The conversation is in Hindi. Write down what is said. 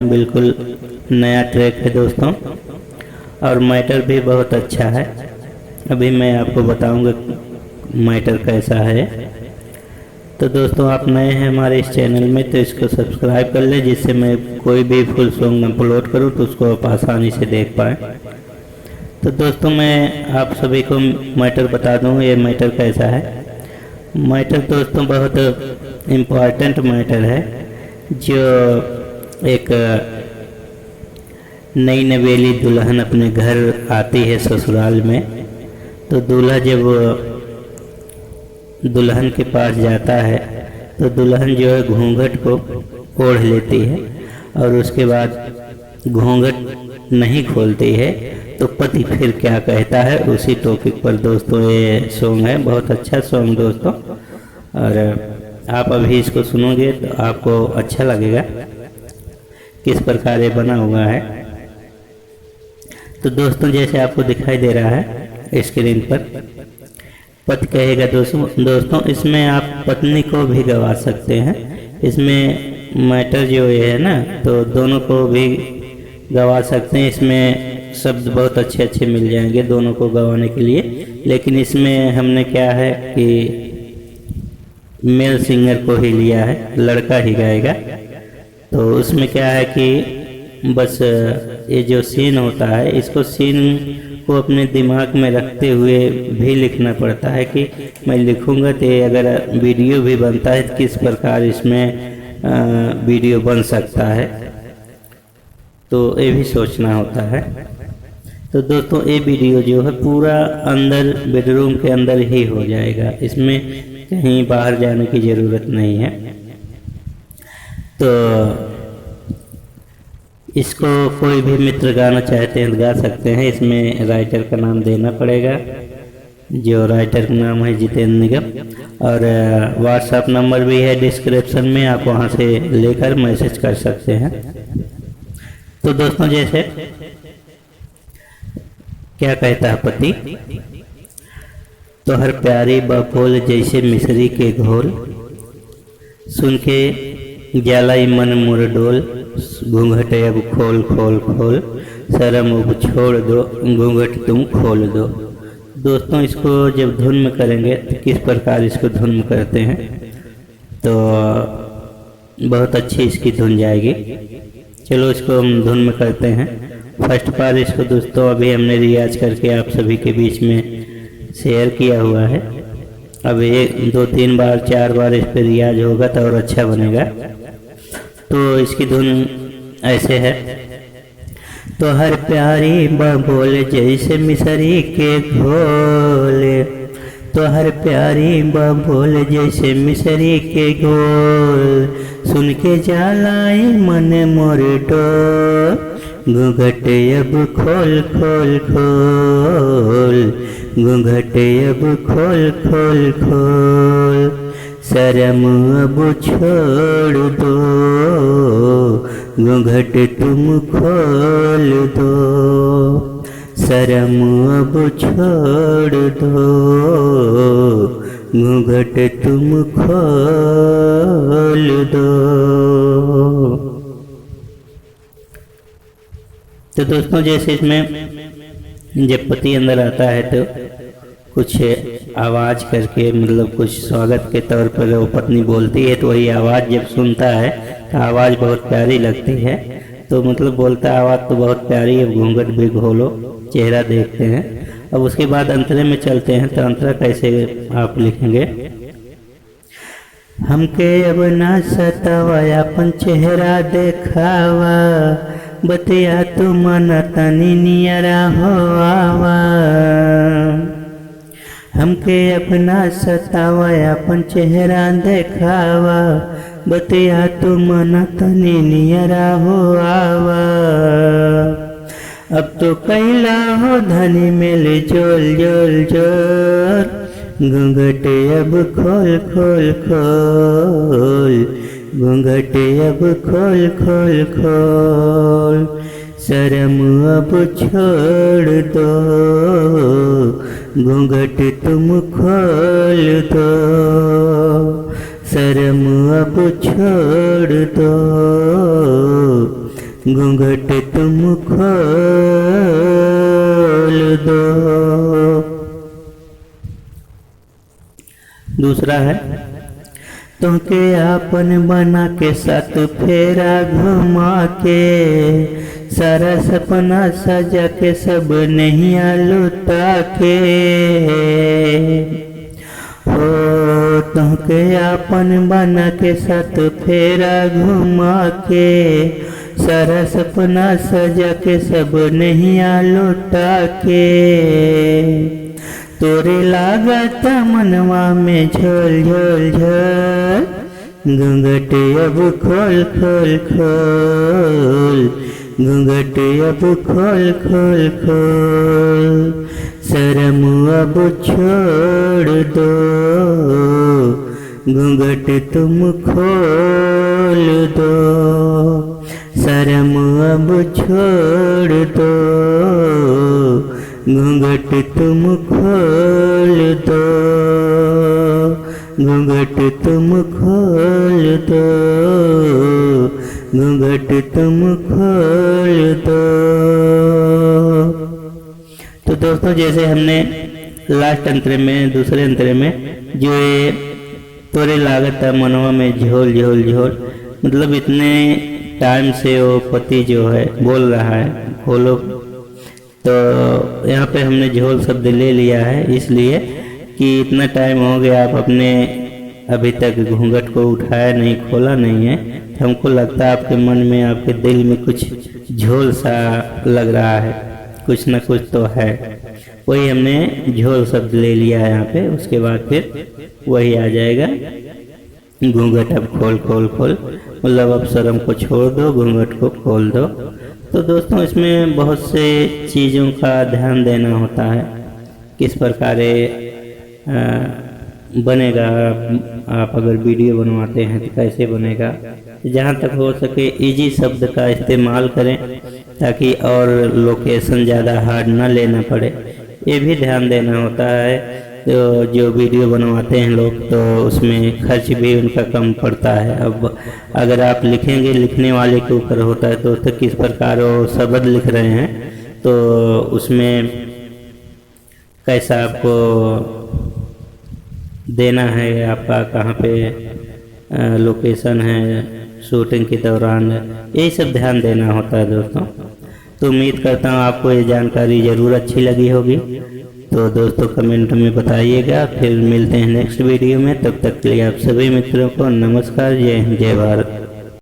बिल्कुल नया ट्रैक है दोस्तों, और मैटर भी बहुत अच्छा है। अभी मैं आपको बताऊंगा मैटर कैसा है। तो दोस्तों, आप नए हैं हमारे इस चैनल में तो इसको सब्सक्राइब कर लें, जिससे मैं कोई भी फुल सॉन्ग अपलोड करूं तो उसको आप आसानी से देख पाएँ। तो दोस्तों, मैं आप सभी को मैटर बता दूं ये मैटर कैसा है। मैटर दोस्तों बहुत इम्पोर्टेंट मैटर है। जो एक नई नवेली दुल्हन अपने घर आती है ससुराल में, तो दूल्हा जब दुल्हन के पास जाता है तो दुल्हन जो है घूंघट को ओढ़ लेती है और उसके बाद घूंघट नहीं खोलती है। तो पति फिर क्या कहता है, उसी टॉपिक पर दोस्तों ये सॉन्ग है। बहुत अच्छा सॉन्ग दोस्तों, और आप अभी इसको सुनोगे तो आपको अच्छा लगेगा किस प्रकार ये बना हुआ है। तो दोस्तों, जैसे आपको दिखाई दे रहा है स्क्रीन पर, पति कहेगा दोस्तों इसमें आप पत्नी को भी गवा सकते हैं। इसमें मैटर जो ये है ना, तो दोनों को भी गवा सकते हैं। इसमें शब्द बहुत अच्छे अच्छे मिल जाएंगे दोनों को गवाने के लिए। लेकिन इसमें हमने क्या है कि मेल सिंगर को ही लिया है, लड़का ही गाएगा। तो उसमें क्या है कि बस ये जो सीन होता है, इसको सीन को अपने दिमाग में रखते हुए भी लिखना पड़ता है कि मैं लिखूंगा तो अगर वीडियो भी बनता है तो किस प्रकार इसमें वीडियो बन सकता है, तो ये भी सोचना होता है। तो दोस्तों, ये वीडियो जो है पूरा अंदर बेडरूम के अंदर ही हो जाएगा, इसमें कहीं बाहर जाने की ज़रूरत नहीं है। तो इसको कोई भी मित्र गाना चाहते हैं तो गा सकते हैं। इसमें राइटर का नाम देना पड़ेगा, जो राइटर का नाम है जितेंद्र निगम, और व्हाट्सएप नंबर भी है डिस्क्रिप्शन में, आप वहां से लेकर मैसेज कर सकते हैं। तो दोस्तों, जैसे क्या कहता है पति, तो हर प्यारी बफूल जैसे मिश्री के घोल, सुन के जाला मन मुर डोल, घूंघट अब खोल खोल खोल, शर्म अब छोड़ दो, घूंघट तुम खोल दो। दोस्तों, इसको जब धुन में करेंगे तो किस प्रकार इसको धुन में करते हैं, तो बहुत अच्छी इसकी धुन जाएगी। चलो इसको हम धुन में करते हैं। फर्स्ट बार इसको दोस्तों अभी हमने रियाज करके आप सभी के बीच में शेयर किया हुआ है। अब 1 2 3 बार 4 बार इस पर रियाज होगा तो और अच्छा बनेगा। तो इसकी धुन ऐसे है, तो हर प्यारी बबूल जैसे मिसरी के घोल, तो हर प्यारी बबूल जैसे मिसरी के घोल, सुन के जालाए मन मोर डोल, घूंघट अब खोल खोल खोल, घूंघट अब खोल खोल खोल, शर्म अब छोड़ दो, घूंघट तुम खोल दो, शर्म अब छोड़ दो, घूंघट तुम खोल दो। तो दोस्तों, जैसे इसमें जब पति अंदर आता है तो कुछ आवाज़ करके, मतलब कुछ स्वागत के तौर पर वो पत्नी बोलती है, तो वही आवाज़ जब सुनता है तो आवाज़ बहुत प्यारी लगती है। तो मतलब बोलता आवाज़ तो बहुत प्यारी है, घूंघट भी खोलो, चेहरा देखते हैं। अब उसके बाद अंतरे में चलते हैं। तो अंतरा कैसे आप लिखेंगे, हमके अब ना सतावा अपन चेहरा देखावा, बतिया तू मन तनी नियरा हो आवा, हमके अपना सतावा अपन चेहरा देखावा, बतिया तू मन तनी नियरा हो आवा, अब तो कैला हो धनी मेल जोल जोल जोल, घूंघट अब खोल खोल खोल, घूंघट अब खोल खोल खोल, शर्म अब छोड़ दो, घूंघट तुम खोल दो, शर्म अब छोड़ दो, घूंघट तुम खोल दो। दूसरा है, तुमके आपन बना के साथ फेरा घुमा के, सारा सपना सजा के सब नहीं लुटा के। हो तुमके आपन बना के साथ फेरा घुमा के, सारा सपना सजा के सब नहीं लुटा के। तोरे लागत मनवा में झोल झोल झोल, घूंघट अब खोल खोल खोल, घूंघट अब खोल खोल खोल। शर्म अब छोड़ दो, घूंघट तुम खोल दो। शर्म अब छोड़ दो, घूंघट तुम खोल दो, घूंघट तुम खोल दो, घूंघट तुम खोल दो। तो दोस्तों, जैसे हमने लास्ट अंतरे में, दूसरे अंतरे में जो ये तोरे लागत मनवा में झोल झोल झोल, मतलब इतने टाइम से वो पति जो है बोल रहा है खोलो, तो यहाँ पे हमने झोल शब्द ले लिया है इसलिए कि इतना टाइम हो गया आप अपने अभी तक घूंघट को उठाया नहीं, खोला नहीं है। तो हमको लगता है आपके मन में, आपके दिल में कुछ झोल सा लग रहा है, कुछ ना कुछ तो है। वही हमने झोल शब्द ले लिया है यहाँ पे। उसके बाद फिर वही आ जाएगा, घूंघट अब खोल खोल खोल, मतलब अब शर्म को छोड़ दो, घूंघट को खोल दो। तो दोस्तों, इसमें बहुत से चीज़ों का ध्यान देना होता है, किस प्रकार बनेगा। आप अगर वीडियो बनवाते हैं तो कैसे बनेगा, जहाँ तक हो सके इजी शब्द का इस्तेमाल करें ताकि और लोकेशन ज़्यादा हार्ड ना लेना पड़े, ये भी ध्यान देना होता है। तो जो वीडियो बनवाते हैं लोग, तो उसमें खर्च भी उनका कम पड़ता है। अब अगर आप लिखेंगे, लिखने वाले के ऊपर होता है तो किस प्रकार वो शब्द लिख रहे हैं, तो उसमें कैसा आपको देना है, आपका कहाँ पे लोकेशन है शूटिंग के दौरान, यही सब ध्यान देना होता है दोस्तों। तो उम्मीद करता हूँ आपको ये जानकारी ज़रूर अच्छी लगी होगी। तो दोस्तों, कमेंट में बताइएगा। फिर मिलते हैं नेक्स्ट वीडियो में, तब तक के लिए आप सभी मित्रों को नमस्कार। जय हिंद, जय भारत।